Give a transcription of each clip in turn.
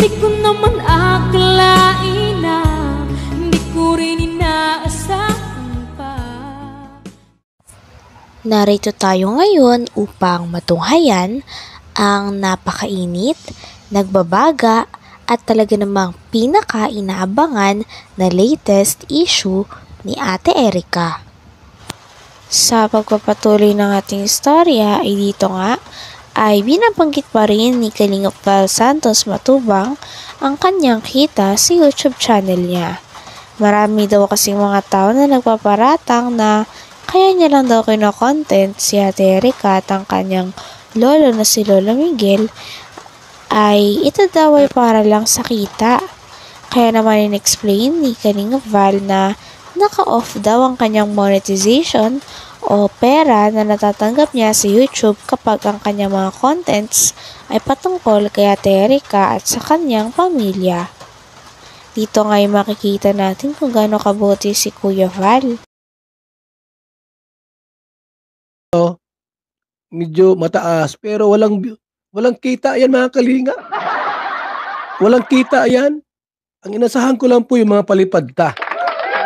Di ko naman akalain na hindi ko rin inaasahan pa. Narito tayo ngayon upang matunghayan ang napakainit, nagbabaga at talaga namang pinaka-inaabangan na latest issue ni Ate Erica. Sa pagpapatuloy ng ating istorya ay dito nga ay binabanggit pa rin ni Kalingap Val Santos Matubang ang kanyang kita sa YouTube channel niya. Marami daw kasing mga tao na nagpaparatang na kaya niya lang daw kino-content si Ate Erica at ang kanyang lolo na si Lolo Miguel ay ito daw ay para lang sa kita. Kaya naman in-explain ni Kalingap Val na naka-off daw ang kanyang monetization o pera na natatanggap niya sa YouTube kapag ang kanyang mga contents ay patungkol kay Ate Erica at sa kanyang pamilya. Dito nga ay makikita natin kung gaano kabuti si Kuya Val. Medyo mataas pero walang kita yan mga kalinga. Walang kita yan. Ang inasahan ko lang po yung mga palipad ta.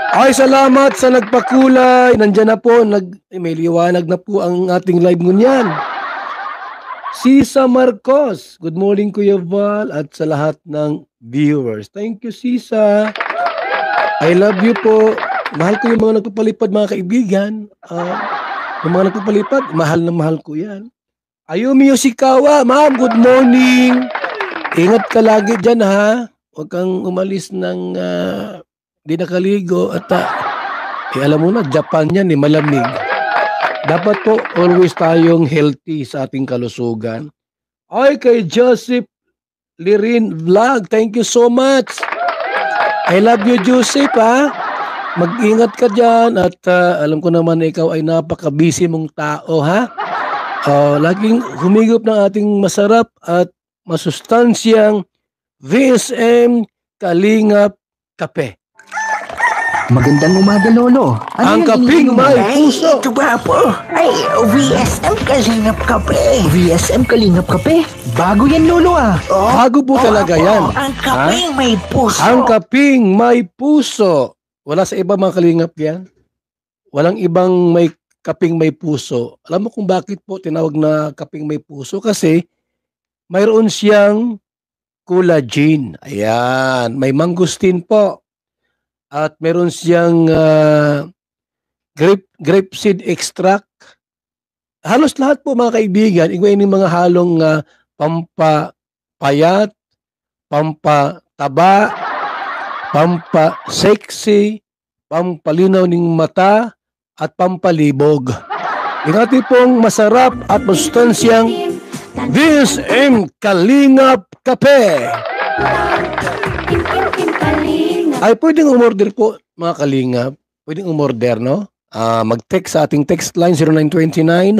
Ay, salamat sa nagpakulay. Nandyan na po. May liwanag na po ang ating live ngunyan. Sisa Marcos. Good morning, Kuya Val. At sa lahat ng viewers. Thank you, Sisa. I love you po. Mahal ko yung mga nagpapalipad, mga kaibigan. Yung mga nagpapalipad, mahal na mahal ko yan. Ayumi Yoshikawa, ma'am, good morning. Ingat ka lagi dyan, ha. Huwag kang umalis ng di nakaligo at alam mo na, Japan yan, malamig. Dapat po always tayong healthy sa ating kalusugan. Ay, kay Joseph Lirin Vlog, thank you so much. I love you, Joseph, ha. Mag-ingat ka dyan at alam ko naman na ikaw ay napaka-busy mong tao, ha. Laging humigop ng ating masarap at masustansyang VSM Kalingap Kape. Magandang umaga, Lolo. Ang kaping may puso. Ito ba po? Ay, VSM Kalingap Kape. VSM Kalingap Kape? Bago yan, Lolo, Bago po talaga yan. Ang kaping may puso. Ang kaping may puso. Wala sa iba mga kalingap yan. Walang ibang may kaping may puso. Alam mo kung bakit po tinawag na kaping may puso? Kasi mayroon siyang collagen. Ayan. May mangustin po. At mayroon siyang grape seed extract. Halos lahat po mga kaibigan, iguin yung mga halong pampapayat, pampataba, pampa-sexy, pampalinaw ng mata, at pampalibog. Ingati pong masarap at masustansyang VSM Kalingap Kape. Ay, pwedeng umorder po, mga kalingap. Pwedeng umorder, no? Mag-text sa ating text line 0929.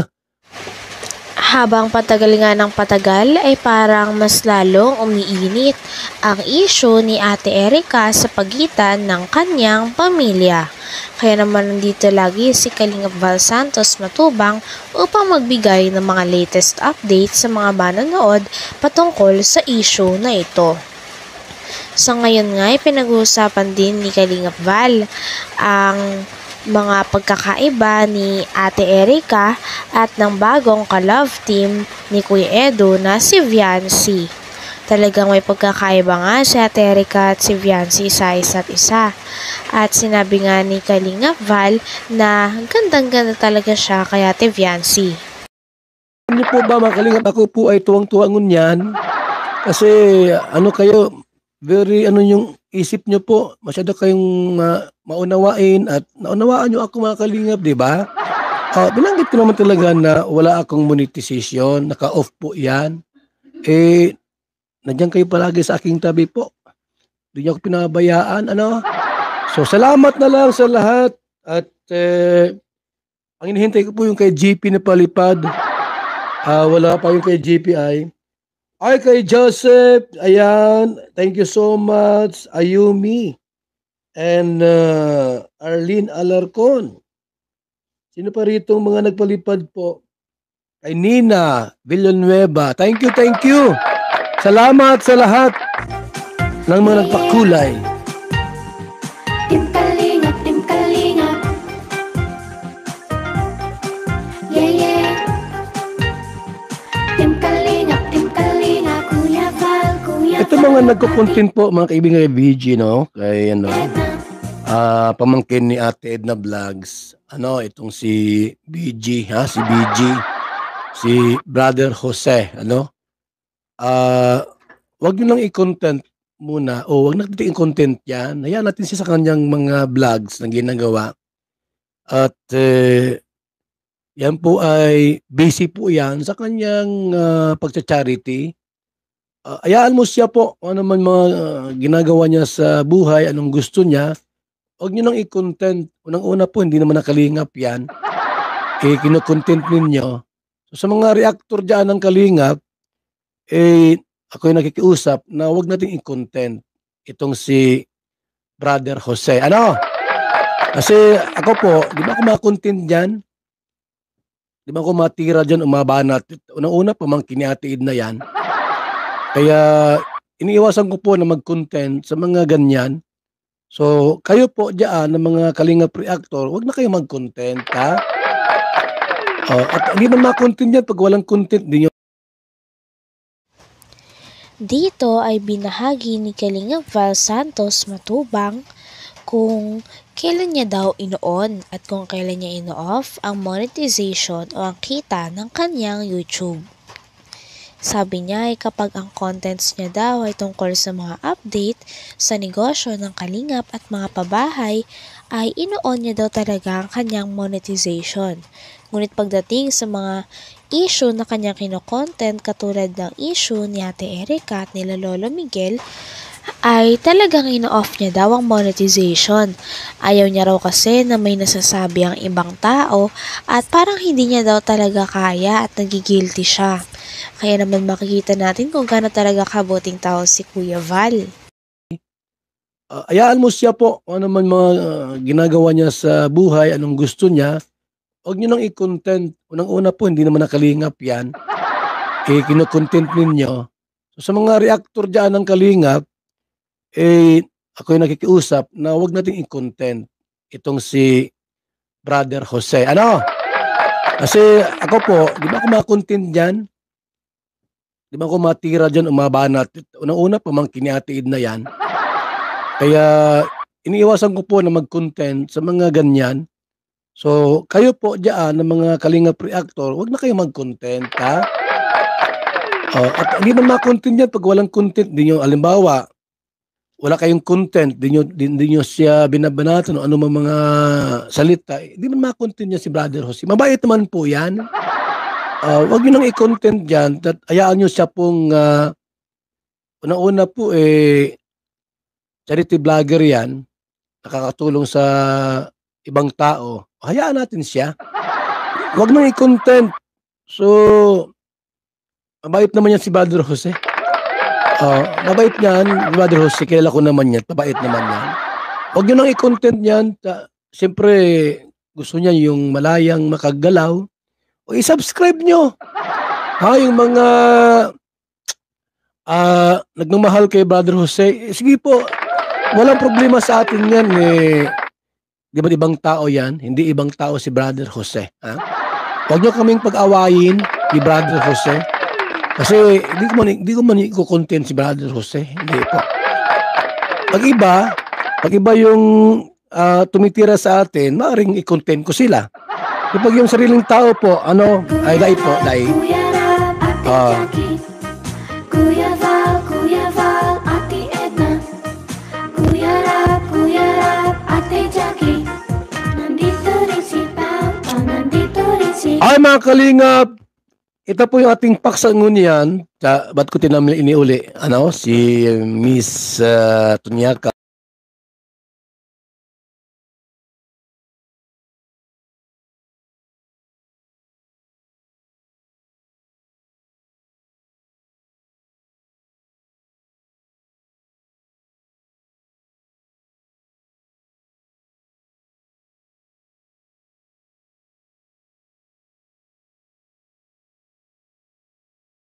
Habang patagal nga ng patagal ay parang mas lalong umiinit ang issue ni Ate Erica sa pagitan ng kanyang pamilya. Kaya naman nandito lagi si Kalingap Val Santos Matubang upang magbigay ng mga latest updates sa mga manonood patungkol sa issue na ito. Sa ngayon nga ay pinag-uusapan din ni Kalingap Val ang mga pagkakaiba ni Ate Erica at ng bagong ka-love team ni Kuya Edo na si Viancy. Talagang may pagkakaiba nga si Ate Erica at si Viancy sa isa't isa. At sinabi nga ni Kalingap Val na gandang-ganda talaga siya kay Ate Viancy. Ano po ba mga kalingap? Ako po ay tuwang-tuwa ngunyan. Kasi kayo, very yung isip nyo po, masyado kayong maunawain at naunawaan nyo ako mga kalingap, di ba? Binanggit ko naman talaga na wala akong monetization, naka-off po yan. Nandiyan kayo palagi sa aking tabi po. Hindi nyo ako pinabayaan, So, salamat na lang sa lahat at ang inihintay ko po yung kay GP na palipad. Wala pa yung kay GPI. Ay, kay Joseph, ayan, thank you so much, Ayumi, and Arlene Alarcon. Sino pa rito mga nagpalipad po? Kay Nina Villanueva, thank you. Salamat sa lahat. ng mga nagpakulay. Team Kalingap, Team Kalingap. Yeah, yeah. Team Kalingap, Kuya Val, Kuya Ito mga nagko-content po mga kaibigan kay VG, no? Kay ano, pamangkin ni Ate Edna Vlogs. Ano, itong si BG, ha? Si BG. Si Brother Jose, ano? Wag nyo lang i-content muna. O, wag natin i-content yan. Hayaan natin siya sa kanyang mga vlogs na ginagawa. At yan po ay busy po yan sa kanyang pagcha-charity. Hayaan mo siya po ano man mga ginagawa niya sa buhay, anong gusto niya. Huwag niyo nang i-content. Unang-una po, hindi naman nakalingap yan. Kino-content ninyo. So, sa mga reactor dyan ng kalingap, ako yung nakikiusap na huwag natin i-content itong si Brother Jose. Ano? Kasi ako po, di ba ako ma-content dyan? Di ba ako matira dyan, umabanat? Unang-una, pamangkin ni Ate Edna yan. Kaya, iniiwasan ko po na mag-content sa mga ganyan. So, kayo po dyan, ng mga kalingap reactor, huwag na kayo mag-content, ha? At hindi man ma-content yan pag walang content din yun. Dito ay binahagi ni Kalingap Val Santos Matubang kung kailan niya daw ino-on at kung kailan niya ino-off ang monetization o ang kita ng kanyang YouTube. Sabi niya ay kapag ang contents niya daw ay tungkol sa mga update sa negosyo ng kalingap at mga pabahay, ay ino-on niya daw talaga ang kanyang monetization. Ngunit pagdating sa mga issue na kanyang kino-content katulad ng issue ni Ate Erica at nila Lolo Miguel, ay talagang ino-off niya daw ang monetization. Ayaw niya raw kasi na may nasasabi ang ibang tao at parang hindi niya daw talaga kaya at nagigilty siya. Kaya naman makikita natin kung gaano talaga kabuting tao si Kuya Val. Hayaan mo siya po ano man mga ginagawa niya sa buhay, anong gusto niya. Huwag niyo nang i-content. Unang-una po, hindi naman nakalingap yan. Kino-content ninyo. So, sa mga reactor dyan ng kalingap, ako yung nakikiusap na huwag natin i-content itong si Brother Jose. Ano? Kasi ako po, di ba ako ma-content dyan? Di ba ako matira dyan, umabanat? Unang-una, pamangkin ni Ate Edna yan. Kaya, iniiwasan ko po na mag-content sa mga ganyan. So, kayo po dyan, ng mga kalingap reactor, huwag na kayo mag-content, ha? At hindi man ma-content yan pag walang content. Di nyo, alimbawa, wala kayong content, di nyo siya binabanatan o ano mga salita, di man ma-content niya si Brother Jose. Mabait naman po yan. Huwag nyo nang i-content dyan. Hayaan nyo siya pong, una-una po, charity vlogger yan, nakakatulong sa ibang tao. Hayaan natin siya. Huwag nang i-content. So, mabait naman yan si Brother Jose. Mabait yan, Brother Jose, kilala ko naman yan, mabait naman yan. Huwag nyo nang i-content yan. Siyempre, gusto niya yung malayang makagalaw. O i-subscribe nyo. Yung mga nagmamahal kay Brother Jose, sige po, walang problema sa atin yan. Di ba ibang tao yan? Hindi ibang tao si Brother Jose. Huwag nyo kaming pag-awayin ni Brother Jose. Kasi hindi ko man i-content si Brother Jose. Hindi po. Pag iba yung tumitira sa atin, maaaring i-content ko sila. Kapag yung sariling tao po, ay dahil po, dahil. Kuya Val, Ate Edna. Kuya Rap, Ate Jackie. Nandito rin si Papa, nandito rin si... Ay mga kalingap, ito po yung ating paksangun yan. Ba't ko tinamil iniuli? Si Miss Tunyaka.